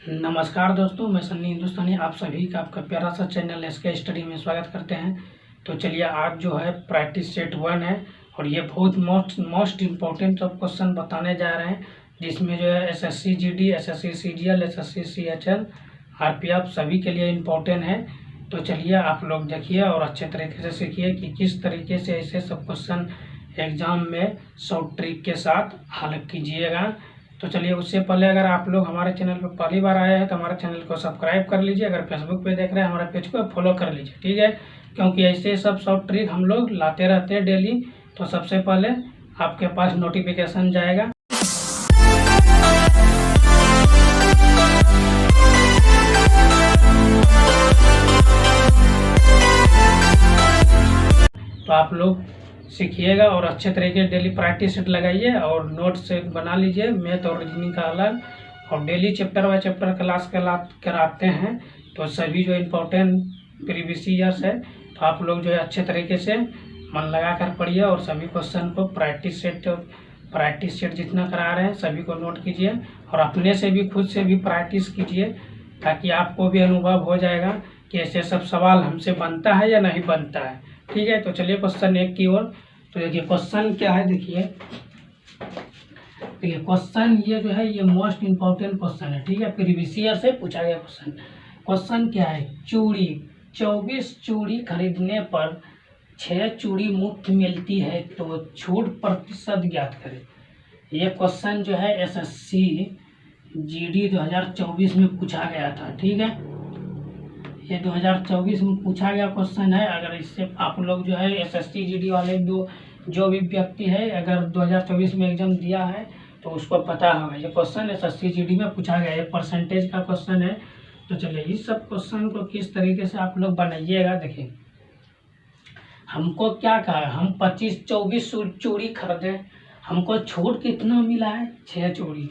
नमस्कार दोस्तों, मैं सन्नी हिंदुस्तानी आप सभी का आपका प्यारा सा चैनल एसके स्टडी में स्वागत करते हैं। तो चलिए आज जो है प्रैक्टिस सेट 1 है और ये बहुत मोस्ट इम्पोर्टेंट सब क्वेश्चन बताने जा रहे हैं, जिसमें जो है SSC GD, SSC CGL, SSC CHL, RPF सभी के लिए इम्पोर्टेंट है। तो चलिए आप लोग देखिए और अच्छे तरीके से सीखिए कि किस तरीके से ऐसे सब क्वेश्चन एग्जाम में शॉर्ट ट्रिक के साथ हल कीजिएगा। तो चलिए उससे पहले अगर आप लोग हमारे चैनल पर पहली बार आए हैं तो हमारे चैनल को सब्सक्राइब कर लीजिए। अगर फेसबुक पे देख रहे हैं हमारे पेज को फॉलो कर लीजिए, ठीक है, क्योंकि ऐसे सब शॉर्ट ट्रिक हम लोग लाते रहते हैं डेली। तो सबसे पहले आपके पास नोटिफिकेशन जाएगा। तो आप लोग सीखिएगा और अच्छे तरीके से डेली प्रैक्टिस सेट लगाइए और नोट से बना लीजिए, मैथ और रीजनिंग का अलग। और daily chapter by chapter class कराते हैं, तो सभी जो इम्पोर्टेंट प्रीवियस ईयर्स है तो आप लोग जो है अच्छे तरीके से मन लगा कर पढ़िए और सभी क्वेश्चन को प्रैक्टिस सेट जितना करा रहे हैं सभी को नोट कीजिए और अपने से भी खुद से भी प्रैक्टिस कीजिए, ताकि आपको भी अनुभव हो जाएगा कि ऐसे सब सवाल हमसे बनता है या नहीं बनता है, ठीक है। तो चलिए क्वेश्चन 1 की ओर। तो देखिए क्वेश्चन क्या है, देखिए क्वेश्चन ये जो है ये मोस्ट इम्पोर्टेंट क्वेश्चन है, ठीक है, प्रीवियस ईयर से पूछा गया क्वेश्चन। क्वेश्चन क्या है, चूड़ी 24 चूड़ी खरीदने पर 6 चूड़ी मुफ्त मिलती है तो छूट प्रतिशत ज्ञात करें। ये क्वेश्चन जो है एसएससी जीडी 2024 में पूछा गया था, ठीक है, ये 2024 में पूछा गया क्वेश्चन है। अगर इससे आप लोग जो है एसएससी जीडी वाले जो भी व्यक्ति है अगर 2024 में एग्जाम दिया है तो उसको पता होगा ये क्वेश्चन एसएससी जीडी में पूछा गया है, परसेंटेज का क्वेश्चन है। तो चलिए इस सब क्वेश्चन को किस तरीके से आप लोग बनाइएगा। देखिए हमको क्या कहा है, हम 24 चूड़ी खरीदे, हमको छूट कितना मिला है 6 चूड़ी,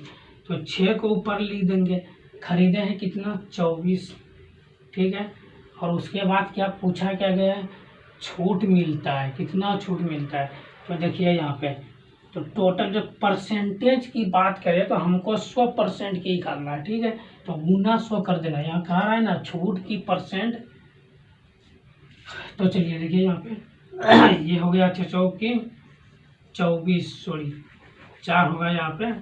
तो 6 को ऊपर लिख देंगे, खरीदे हैं कितना 24, ठीक है। और उसके बाद क्या पूछा क्या गया है, छूट मिलता है, कितना छूट मिलता है। तो देखिए यहाँ पे तो टोटल जो परसेंटेज की बात करें तो हमको 100% की करना है, ठीक है, तो गुना 100 कर देना। यहाँ कहा रहा है ना छूट की परसेंट। तो चलिए देखिए यहाँ पे ये हो गया 6 की 24 सॉरी 4 होगा, यहाँ पे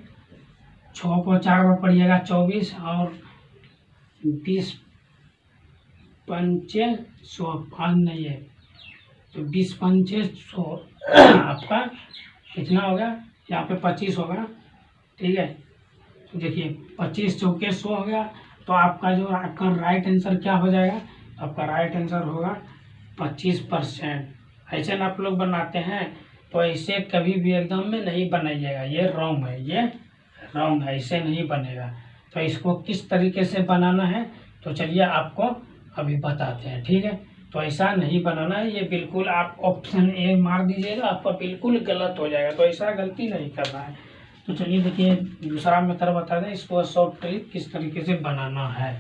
6 को 4 में पड़िएगा 24 और 20 पंचे 100 5 नहीं है तो 20 पंचे 100 आपका कितना होगा, यहाँ पे 25 होगा, ठीक है। तो देखिए 25 चौके 100 हो गया, तो आपका राइट आंसर क्या हो जाएगा, आपका राइट आंसर होगा 25%। ऐसे ना आप लोग बनाते हैं, तो ऐसे कभी भी एग्जाम में नहीं बनाइएगा, ये रॉन्ग है, ये रॉन्ग है, ऐसे नहीं बनेगा। तो इसको किस तरीके से बनाना है तो चलिए आपको अभी बताते हैं, ठीक है। तो ऐसा नहीं बनाना है, ये बिल्कुल आप ऑप्शन ए मार दीजिएगा, आपका बिल्कुल गलत हो जाएगा, तो ऐसा गलती नहीं करना है। तो चलिए देखिए दूसरा मेथड बता दें, इसको शॉर्ट ट्रिक किस तरीके से बनाना है।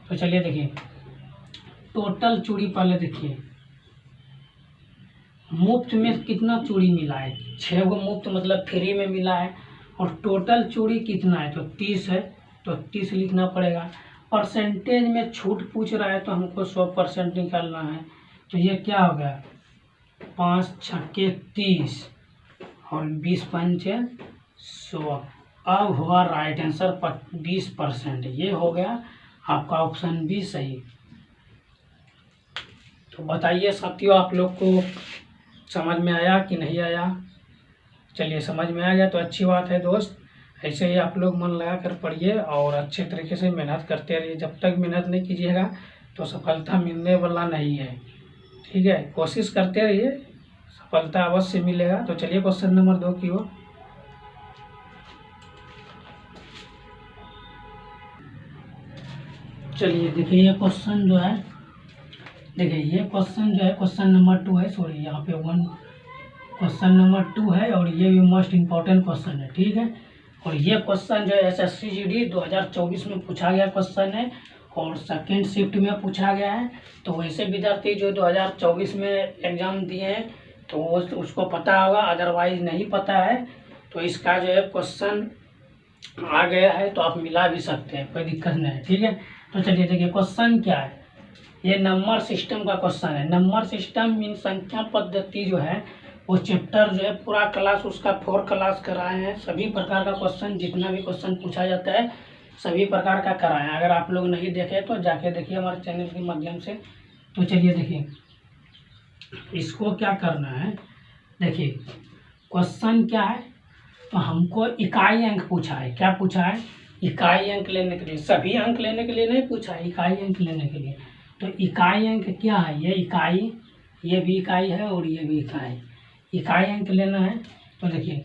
तो चलिए देखिए टोटल चूड़ी पहले देखिए, मुफ्त में कितना चूड़ी मिला है, 6 को मुफ्त मतलब फ्री में मिला है, और टोटल चूड़ी कितना है तो 30 है, तो 30 लिखना पड़ेगा। परसेंटेज में छूट पूछ रहा है तो हमको 100% निकालना है, तो ये क्या हो गया 5 छक्के 30 और 20 पंचे 100। अब हुआ राइट आंसर 20%, ये हो गया आपका ऑप्शन बी सही। तो बताइए साथियों आप लोग को समझ में आया कि नहीं आया। चलिए समझ में आ गया तो अच्छी बात है दोस्त, ऐसे ही आप लोग मन लगा कर पढ़िए और अच्छे तरीके से मेहनत करते रहिए। जब तक मेहनत नहीं कीजिएगा तो सफलता मिलने वाला नहीं है, ठीक है, कोशिश करते रहिए, सफलता अवश्य मिलेगा। तो चलिए क्वेश्चन नंबर 2 की ओर। चलिए देखिए ये क्वेश्चन जो है, देखिए ये क्वेश्चन जो है क्वेश्चन नंबर 2 है, सॉरी यहाँ पे 1 क्वेश्चन नंबर 2 है और ये भी मोस्ट इम्पोर्टेंट क्वेश्चन है, ठीक है। और ये क्वेश्चन जो है एसएससी जीडी 2024 में पूछा गया क्वेश्चन है और सेकेंड शिफ्ट में पूछा गया है। तो वैसे विद्यार्थी जो 2024 में एग्जाम दिए हैं तो उसको पता होगा, अदरवाइज नहीं पता है तो इसका जो है क्वेश्चन आ गया है तो आप मिला भी सकते हैं, कोई दिक्कत नहीं है। ठीक है, तो चलिए देखिए क्वेश्चन क्या है। ये नंबर सिस्टम का क्वेश्चन है। नंबर सिस्टम मीन संख्या पद्धति जो है वो चैप्टर जो है पूरा क्लास उसका 4 क्लास कराए हैं। सभी प्रकार का क्वेश्चन, जितना भी क्वेश्चन पूछा जाता है सभी प्रकार का कराए हैं। अगर आप लोग नहीं देखे तो जाके देखिए हमारे चैनल के माध्यम से। तो चलिए देखिए इसको क्या करना है। देखिए क्वेश्चन क्या है, तो हमको इकाई अंक पूछा है। क्या पूछा है? इकाई अंक लेने के लिए। सभी अंक लेने के लिए नहीं पूछा है, इकाई अंक लेने के लिए। तो इकाई अंक क्या है? ये इकाई, ये भी इकाई है और ये भी इकाई। इकाई अंक लेना है तो देखिए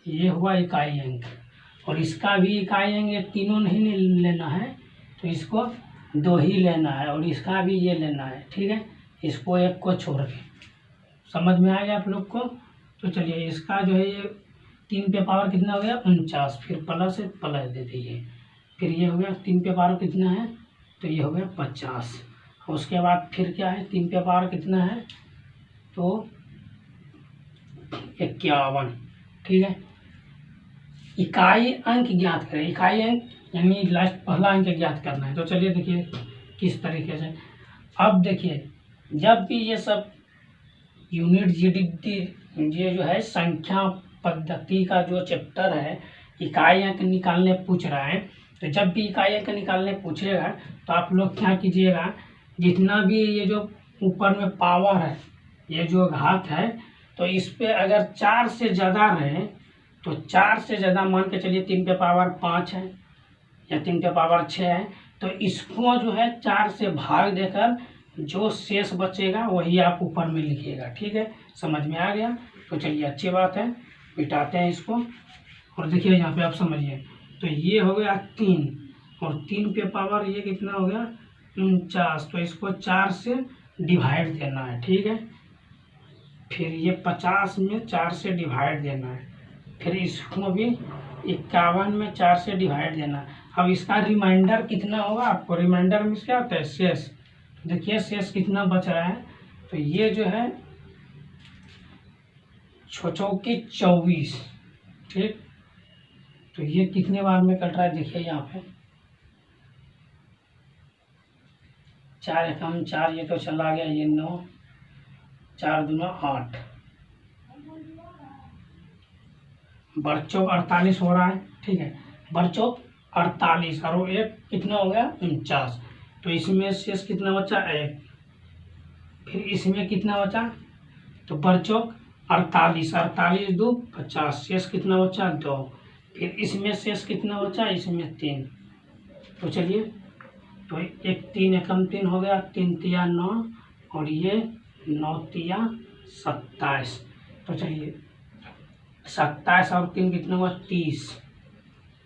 ये हुआ इकाई अंक और इसका भी इकाई अंक, ये तीनों नहीं लेना है तो इसको 2 ही लेना है और इसका भी ये लेना है। ठीक है, इसको एक को छोड़ के। समझ में आ गया आप लोग को? तो चलिए इसका जो है ये 3 पे पावर कितना हो गया? 49। फिर प्लस है, प्लस दे दीजिए। फिर ये हो गया 3 पे पावर कितना है? तो ये हो गया 50। उसके बाद फिर क्या है? 3 पे पावर कितना है? तो 51। ठीक है, इकाई अंक ज्ञात करें। इकाई अंक यानी लास्ट पहला अंक ज्ञात करना है। तो चलिए देखिए किस तरीके से। अब देखिए जब भी ये सब यूनिट जीडीटी, ये जो है संख्या पद्धति का जो चैप्टर है, इकाई अंक निकालने पूछ रहा है, तो जब भी इकाई अंक निकालने पूछेगा तो आप लोग क्या कीजिएगा, जितना भी ये जो ऊपर में पावर है, ये जो घात है, तो इस पे अगर 4 से ज़्यादा रहे तो 4 से ज़्यादा मान के चलिए 3 पे पावर 5 है या 3 पे पावर 6 है, तो इसको जो है 4 से भाग देकर जो शेष बचेगा वही आप ऊपर में लिखिएगा। ठीक है, समझ में आ गया? तो चलिए अच्छी बात है, मिटाते हैं इसको। और देखिए यहाँ पे आप समझिए, तो ये हो गया 3 और 3 पे पावर ये कितना हो गया? 49। तो इसको 4 से डिवाइड देना है। ठीक है, फिर ये 50 में 4 से डिवाइड देना है, फिर इसको भी 51 में 4 से डिवाइड देना है। अब इसका रिमाइंडर कितना होगा? आपको रिमाइंडर में क्या होता है? शेष। देखिए शेष कितना बच रहा है, तो ये जो है 6 × 24। ठीक, तो ये कितने बार में कट रहा है? देखिए यहाँ पे 4 एकम 4, ये तो चला गया, ये 9, 4 दूना 8, बरचौक 48 हो रहा है। ठीक है, बरचौक 48 और एक कितना हो गया? 49। तो इसमें शेष कितना बचा? 1। फिर इसमें कितना बचा? तो बरचौक 48, 48 2 50, शेष कितना बचा? 2। फिर इसमें शेष कितना बचा? इसमें 3। तो चलिए, तो 1 3 एकम 3 हो गया, 3 तिया 9 और ये 9 तिया 27। तो चलिए 27 और 3 कितना हुआ? 30।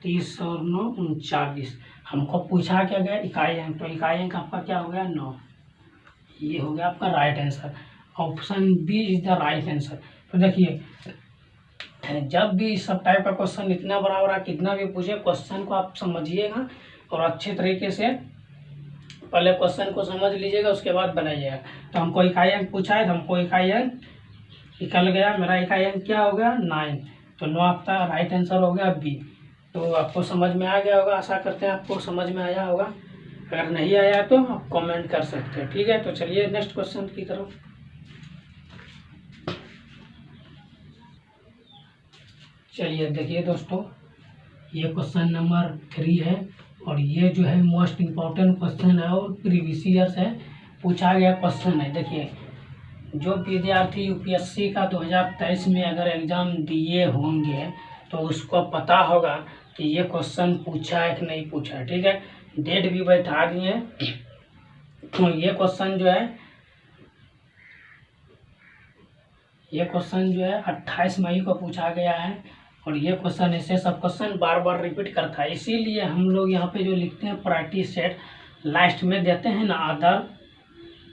30 और 9 39। हमको पूछा क्या गया? इकाई अंक। तो इकाई अंक आपका क्या हो गया? 9। ये हो गया आपका right answer. Option b is the right answer. तो देखिए जब भी इस सब टाइप का क्वेश्चन इतना बड़ा बड़ा कितना भी पूछे, क्वेश्चन को आप समझिएगा और अच्छे तरीके से पहले क्वेश्चन को समझ लीजिएगा, उसके बाद बनाइएगा। तो हमको इकाई अंक पूछा है, तो हमको इकाई अंक निकल गया। मेरा इकाई अंक क्या हो गया? 9। तो 9 आपका राइट आंसर हो गया बी। तो आपको समझ में आ गया होगा, आशा करते हैं आपको समझ में आया होगा। अगर नहीं आया तो आप कमेंट कर सकते हैं। ठीक है, तो चलिए नेक्स्ट क्वेश्चन की तरफ। चलिए देखिए दोस्तों, ये क्वेश्चन नंबर 3 है और ये जो है मोस्ट इम्पॉर्टेंट क्वेश्चन है और प्रीवियस ईयर से पूछा गया क्वेश्चन है। देखिए जो विद्यार्थी यूपीएससी का 2023 में अगर एग्ज़ाम दिए होंगे तो उसको पता होगा कि ये क्वेश्चन पूछा है कि नहीं पूछा है। ठीक है, डेट भी बैठा दिए। तो ये क्वेश्चन जो है 28 मई को पूछा गया है और ये क्वेश्चन ऐसे सब क्वेश्चन बार बार रिपीट करता है। इसीलिए हम लोग यहाँ पे जो लिखते हैं प्रैक्टिस सेट लास्ट में देते हैं ना,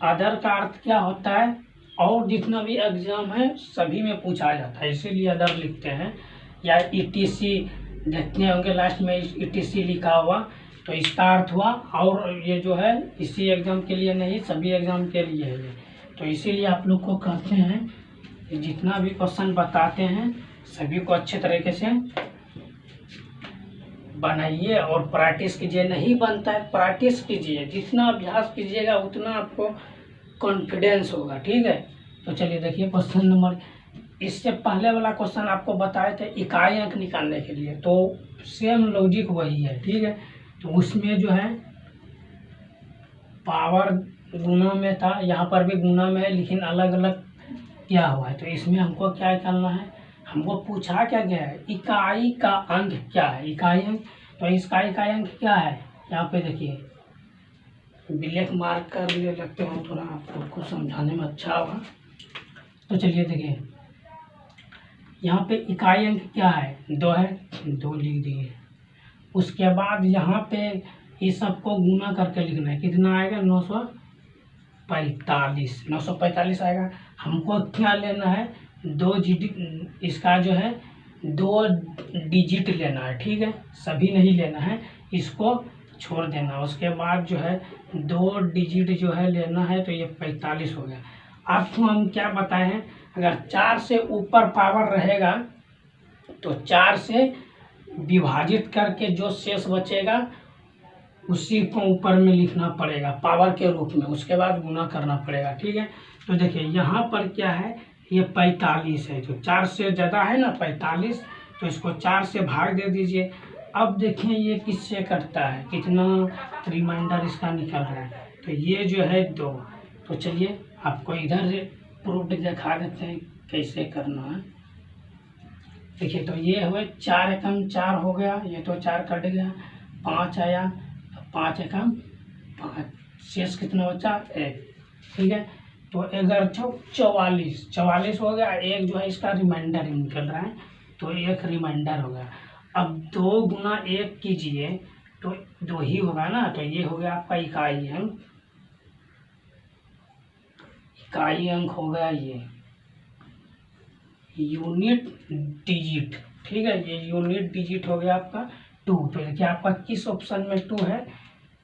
अदर का अर्थ क्या होता है? और जितना भी एग्जाम है सभी में पूछा जाता है, इसीलिए अदर लिखते हैं। या ईटीसी देखते होंगे लास्ट में ईटीसी लिखा हुआ, तो इसका अर्थ हुआ और ये जो है इसी एग्ज़ाम के लिए नहीं, सभी एग्ज़ाम के लिए है ये। तो इसीलिए आप लोग को कहते हैं जितना भी क्वेश्चन बताते हैं सभी को अच्छे तरीके से बनाइए और प्रैक्टिस कीजिए। नहीं बनता है प्रैक्टिस कीजिए, जितना अभ्यास कीजिएगा उतना आपको कॉन्फिडेंस होगा। ठीक है, तो चलिए देखिए क्वेश्चन नंबर, इससे पहले वाला क्वेश्चन आपको बताए थे इकाई अंक निकालने के लिए, तो सेम लॉजिक वही है। ठीक है, तो उसमें जो है पावर गुना में था, यहाँ पर भी गुना में है, लेकिन अलग अलग क्या हुआ है। तो इसमें हमको क्या करना है, हमको पूछा क्या गया है इकाई का अंक क्या है, इकाई अंक। तो इसका इकाई अंक क्या है, यहाँ पे देखिए ब्लैक मार्क कर लिए लगते हो, थोड़ा आपको समझाने में अच्छा होगा। तो चलिए देखिए यहाँ पे इकाई अंक क्या है, 2 है, 2 लिख दिए। उसके बाद यहाँ पे इस सबको गुना करके लिखना है, कितना आएगा 945, 945 आएगा। हमको क्या लेना है 2 डिजिट, इसका जो है 2 डिजिट लेना है। ठीक है, सभी नहीं लेना है, इसको छोड़ देना। उसके बाद जो है 2 डिजिट जो है लेना है, तो ये 45 हो गया। आपको हम क्या बताए हैं, अगर 4 से ऊपर पावर रहेगा तो 4 से विभाजित करके जो शेष बचेगा उसी को ऊपर में लिखना पड़ेगा पावर के रूप में, उसके बाद गुना करना पड़ेगा। ठीक है, तो देखिए यहाँ पर क्या है, ये 45 है, जो 4 से ज़्यादा है ना 45, तो इसको 4 से भाग दे दीजिए। अब देखें ये किससे कटता है, कितना रिमाइंडर इसका निकल रहा है, तो ये जो है 2। तो चलिए आपको इधर से प्रूफ दिखा देते हैं कैसे करना है। देखिए तो ये हुए 4 एकम 4 हो गया, ये तो 4 कट गया, 5 आया, 5 एकम 5, शेष कितना बचा 1। ठीक है, तो 44 हो गया, एक जो है इसका रिमाइंडर निकल रहा है, तो एक रिमाइंडर हो गया। अब 2 गुना 1 कीजिए तो 2 ही होगा ना, तो ये हो गया आपका इकाई अंक। इकाई अंक हो गया ये यूनिट डिजिट। ठीक है, ये यूनिट डिजिट हो गया आपका 2। तो देखिए आपका किस ऑप्शन में 2 है,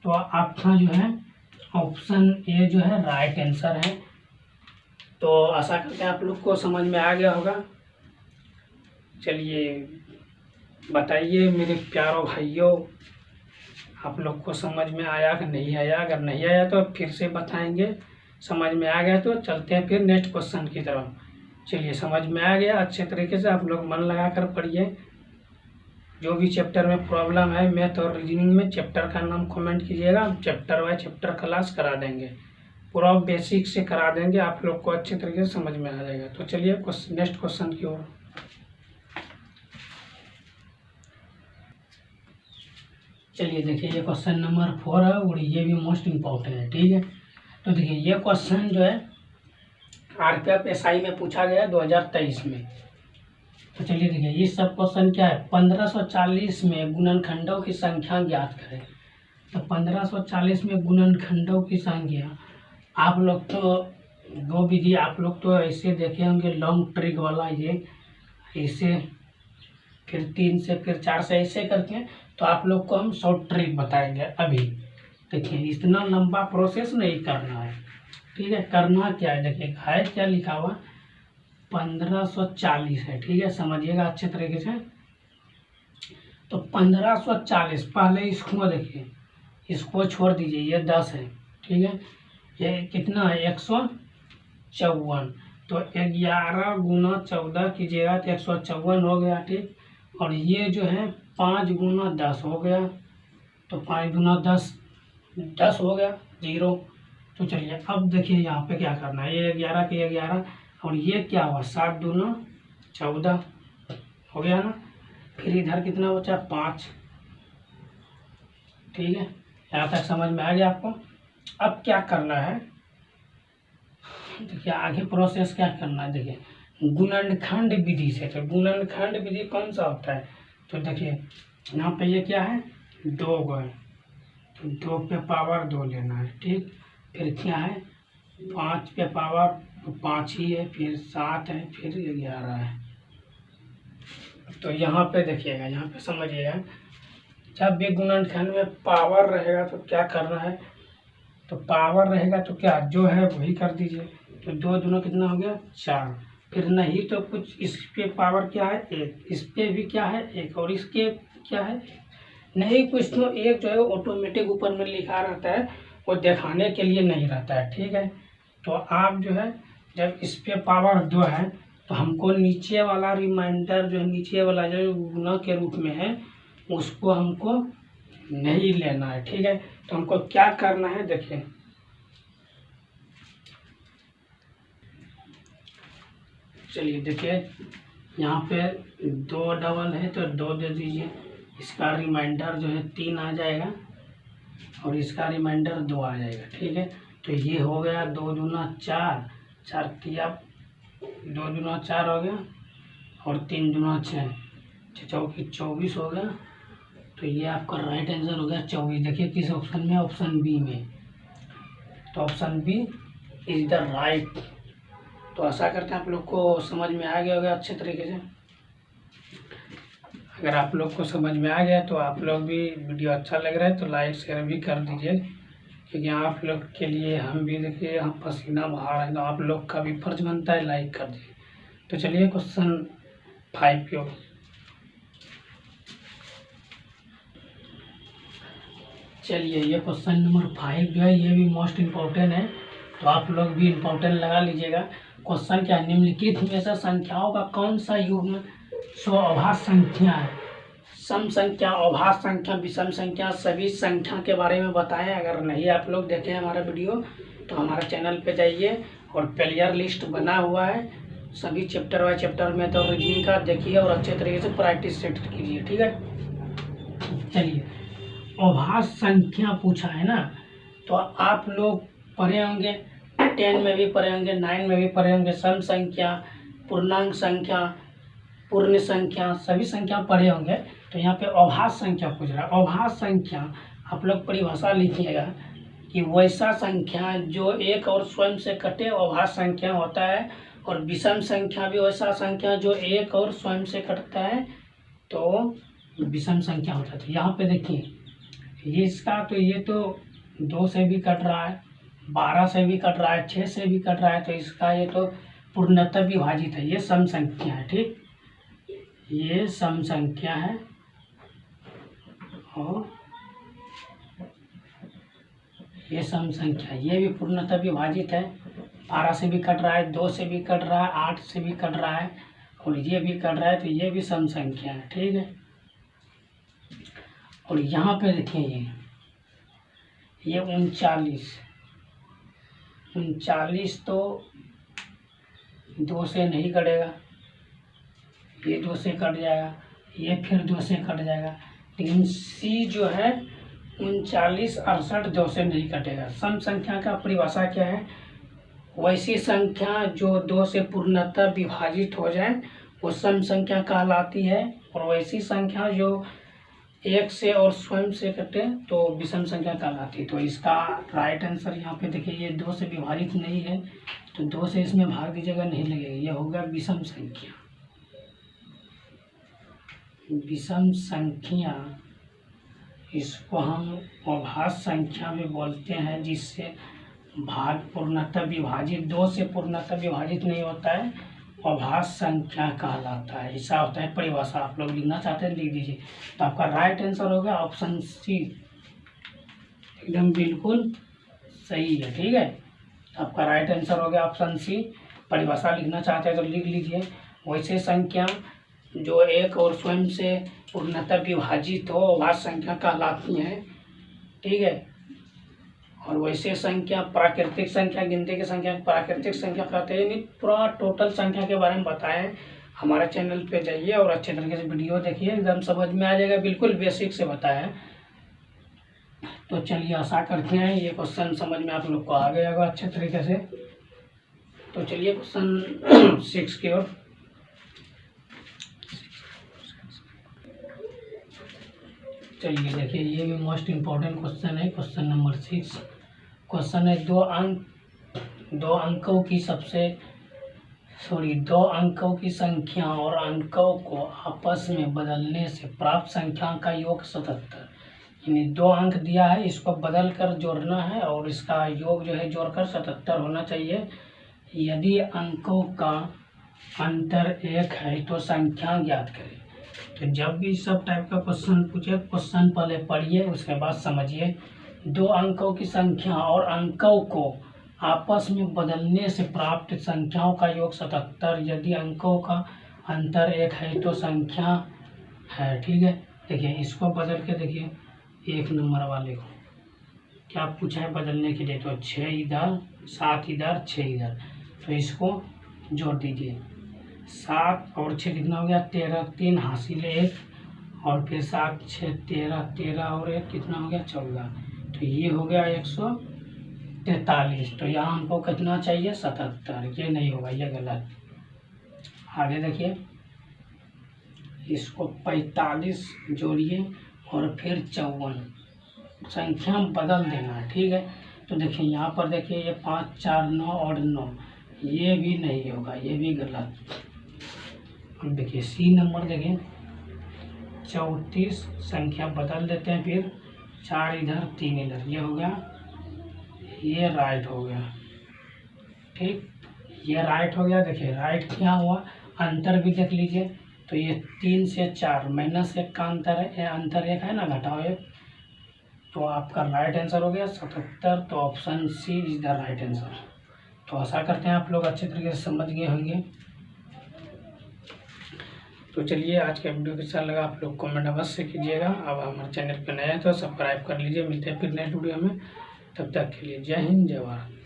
तो आपका जो है ऑप्शन ए जो है राइट आंसर है। तो आशा करते हैं आप लोग को समझ में आ गया होगा। चलिए बताइए मेरे प्यारों भाइयों, आप लोग को समझ में आया कि नहीं आया। अगर नहीं आया तो फिर से बताएंगे, समझ में आ गया तो चलते हैं फिर नेक्स्ट क्वेश्चन की तरफ। चलिए समझ में आ गया, अच्छे तरीके से आप लोग मन लगा कर पढ़िए। जो भी चैप्टर में प्रॉब्लम है मैथ और रीजनिंग में, चैप्टर का नाम कमेंट कीजिएगा, चैप्टर वाइज चैप्टर क्लास करा देंगे, पूरा बेसिक से करा देंगे, आप लोग को अच्छे तरीके से समझ में आ जाएगा। तो चलिए नेक्स्ट क्वेश्चन की ओर। चलिए देखिए ये क्वेश्चन नंबर 4 है और ये भी मोस्ट इम्पोर्टेंट है। ठीक है, तो देखिए ये क्वेश्चन जो है आरपीएफ एसआई में पूछा गया 2023 में। तो चलिए देखिए ये सब क्वेश्चन क्या है, 1540 में गुणनखंडों की संख्या ज्ञात करें। तो 1540 में गुणनखंडों की संख्या, आप लोग तो 2 विधि आप लोग तो ऐसे देखे होंगे, लॉन्ग ट्रिक वाला, ये ऐसे फिर 3 से फिर 4 से ऐसे करके, तो आप लोग को हम शॉर्ट ट्रिक बताएंगे अभी। देखिए इतना लंबा प्रोसेस नहीं करना है। ठीक है, करना क्या है, देखिए है क्या लिखा हुआ 1540 है। ठीक है, समझिएगा अच्छे तरीके से। तो 1540 पहले इसको देखिए, इसको छोड़ दीजिए, ये 10 है। ठीक है, ये कितना है 154, तो 11 गुना 14 कीजिएगा तो 154 हो गया। ठीक, और ये जो है 5 गुना 10 हो गया, तो 5 गुना 10 10 हो गया 0। तो चलिए अब देखिए यहाँ पे क्या करना है, ये 11 के 11, और ये क्या हुआ 7 दूना 14 हो गया ना, फिर इधर कितना बचा 5। ठीक है, यहाँ तक समझ में आ गया आपको। अब क्या करना है, देखिए आगे प्रोसेस क्या करना है, देखिए गुणनखंड विधि से। तो गुणनखंड विधि कौन सा होता है, तो देखिए यहाँ पे ये क्या है 2 है, तो 2 पे पावर 2 लेना है। ठीक, फिर क्या है 5 पे पावर 5 ही है, फिर 7 है, फिर 11 है। तो यहाँ पे देखिएगा, यहाँ पे समझिएगा, जब भी गुणनखंड में पावर रहेगा तो क्या करना है, तो पावर रहेगा तो क्या जो है वही कर दीजिए। तो 2 दूना कितना हो गया 4, फिर नहीं तो कुछ इस पे पावर क्या है 1, इस पे भी क्या है 1, और इसके क्या है नहीं कुछ तो एक जो है ऑटोमेटिक ऊपर में लिखा रहता है, वो दिखाने के लिए नहीं रहता है। ठीक है, तो आप जो है जब इस पे पावर 2 है तो हमको नीचे वाला रिमाइंडर जो है नीचे वाला जो गुना के रूप में है उसको हमको नहीं लेना है। ठीक है, तो हमको क्या करना है देखिए, चलिए देखिए यहाँ पे 2 डबल है तो 2 दे दीजिए, इसका रिमाइंडर जो है 3 आ जाएगा और इसका रिमाइंडर 2 आ जाएगा। ठीक है, तो ये हो गया 2 दूना 4, 4 तिया 2 दूना 4 हो गया और 3 दूना 6, 24 हो गया। तो ये आपका राइट आंसर हो गया 24। देखिए किस ऑप्शन में, ऑप्शन बी में। तो option b is the right. तो आशा करते हैं आप लोग को समझ में आ गया होगा अच्छे तरीके से। अगर आप लोग को समझ में आ गया तो आप लोग भी वीडियो अच्छा लग रहा है तो लाइक शेयर भी कर दीजिए, क्योंकि आप लोग के लिए हम भी देखिए हम पसीना बहा रहे हैं, तो आप लोग का भी फर्ज बनता है लाइक कर दीजिए। तो चलिए क्वेश्चन 5 पे चलिए, ये क्वेश्चन नंबर 5 जो है ये भी मोस्ट इम्पोर्टेंट है, तो आप लोग भी इम्पोर्टेंट लगा लीजिएगा। क्वेश्चन क्या, निम्नलिखित में से संख्याओं का कौन सा युग्म स्वअभाज्य संख्या है? सम संख्या, अभाज्य संख्या, विषम संख्या, सभी संख्या के बारे में बताएं। अगर नहीं आप लोग देखें हमारा वीडियो तो हमारा चैनल पे जाइए और प्लेयर लिस्ट बना हुआ है, सभी चैप्टर बाय चैप्टर में तो रीजनिंग का देखिए और अच्छे तरीके से प्रैक्टिस सेट कीजिए। ठीक है, चलिए अभाज्य संख्या पूछा है ना, तो आप लोग पढ़े होंगे 10 में भी पढ़े होंगे, 9 में भी पढ़े होंगे, सम संख्या, पूर्णांक संख्या, पूर्ण संख्या, सभी संख्या पढ़े होंगे। तो यहाँ पे अभाज्य संख्या पूछ रहा है। अभाज्य संख्या आप लोग परिभाषा लिखिएगा कि वैसा संख्या जो एक और स्वयं से कटे अभाज्य संख्या होता है, और विषम संख्या भी वैसा संख्या जो एक और स्वयं से कटता है तो विषम संख्या होता है। तो यहाँ पे देखिए ये इसका, तो ये तो 2 से भी कट रहा है, 12 से भी कट रहा है, 6 से भी कट रहा है, तो इसका ये तो पूर्णतः विभाजित है, ये सम संख्या है। ठीक, ये सम संख्या है और ये सम संख्या, ये भी पूर्णतः विभाजित है। 12 से भी कट रहा है, 2 से भी कट रहा है, 8 से भी कट रहा है और ये भी कट रहा है, तो ये भी सम संख्या है। ठीक है, और यहाँ पे देखिए ये 39 तो 2 से नहीं कटेगा, ये 2 से कट जाएगा, ये फिर 2 से कट जाएगा, लेकिन सी जो है 39, 68 2 से नहीं कटेगा। सम संख्या का परिभाषा क्या है, वैसी संख्या जो 2 से पूर्णतः विभाजित हो जाए वो सम संख्या कहलाती है, और वैसी संख्या जो 1 से और स्वयं से कटे तो विषम संख्या कहलाती है। तो इसका राइट आंसर यहाँ पे देखिए, ये 2 से विभाजित नहीं है तो 2 से इसमें भाग दीजिएगा, नहीं लगेगा, ये होगा विषम संख्या। विषम संख्या इसको हम अभाज्य संख्या भी बोलते हैं, जिससे भाग पूर्णतः विभाजित, 2 से पूर्णतः विभाजित नहीं होता है, अभाज्य संख्या कहलाता है। ऐसा होता है परिभाषा। आप लोग लिखना चाहते हैं लिख दीजिए। तो आपका राइट आंसर होगा ऑप्शन सी, एकदम बिल्कुल सही है। ठीक है, आपका राइट आंसर हो गया ऑप्शन सी। परिभाषा लिखना चाहते हैं तो लिख लीजिए, वैसे संख्या जो एक और स्वयं से पूर्णतः विभाजित हो अभाज्य संख्या कहलाती है। ठीक है, और वैसे संख्या प्राकृतिक संख्या, गिनती की संख्या प्राकृतिक संख्या कहते हैं। यानी पूरा टोटल संख्या के बारे में बताएं। हमारे चैनल पे जाइए और अच्छे तरीके से वीडियो देखिए, एकदम समझ में आ जाएगा, बिल्कुल बेसिक से बताया। तो चलिए आशा करते हैं ये क्वेश्चन समझ में आप लोग को आ गया होगा अच्छे तरीके से। तो चलिए क्वेश्चन 6 की ओर। चलिए देखिए ये भी मोस्ट इम्पोर्टेंट क्वेश्चन है, क्वेश्चन नंबर 6। क्वेश्चन है दो अंकों की संख्या और अंकों को आपस में बदलने से प्राप्त संख्या का योग 77। यानी 2 अंक दिया है, इसको बदल कर जोड़ना है और इसका योग जो है जोड़कर 77 होना चाहिए। यदि अंकों का अंतर एक है तो संख्या ज्ञात करें। तो जब भी सब टाइप का क्वेश्चन पूछे, क्वेश्चन पहले पढ़िए, उसके बाद समझिए। दो अंकों की संख्या और अंकों को आपस में बदलने से प्राप्त संख्याओं का योग 77। यदि अंकों का अंतर एक है तो संख्या है। ठीक है, देखिए इसको बदल के देखिए, 1 नंबर वाले को क्या पूछा है बदलने के लिए, तो 6 इधर 7 इधर 6 इधर, तो इसको जोड़ दीजिए। 7 और 6 कितना हो गया, 13, 3 हासिल 1 और फिर 7 6 13, 13 और 1 कितना हो गया, 14। तो ये हो गया 143। तो यहाँ हमको कितना चाहिए, 77। ये नहीं होगा, ये गलत। आगे देखिए, इसको 45 जोड़िए और फिर 54, संख्या बदल देना है। ठीक है, तो देखिए यहाँ पर देखिए, ये 5 4 9 और 9, ये भी नहीं होगा, ये भी गलत। अब देखिए सी नंबर, देखिए 34, संख्या बदल देते हैं, फिर 4 इधर 3 इधर, ये हो गया, ये राइट हो गया। ठीक, ये राइट हो गया। देखिए राइट क्या हुआ, अंतर भी देख लीजिए। तो ये 3 से 4 -1 का अंतर है, ये अंतर 1 है ना, घटाओ 1, तो आपका राइट आंसर हो गया 77। तो option c is the right answer. तो आशा करते हैं आप लोग अच्छे तरीके से समझ गए होंगे। तो चलिए, आज का वीडियो कैसा लगा आप लोग कमेंट अवश्य कीजिएगा। अब हमारे चैनल पर नए हैं तो सब्सक्राइब कर लीजिए। मिलते हैं फिर नेक्स्ट वीडियो में, तब तक के लिए जय हिंद जय भारत।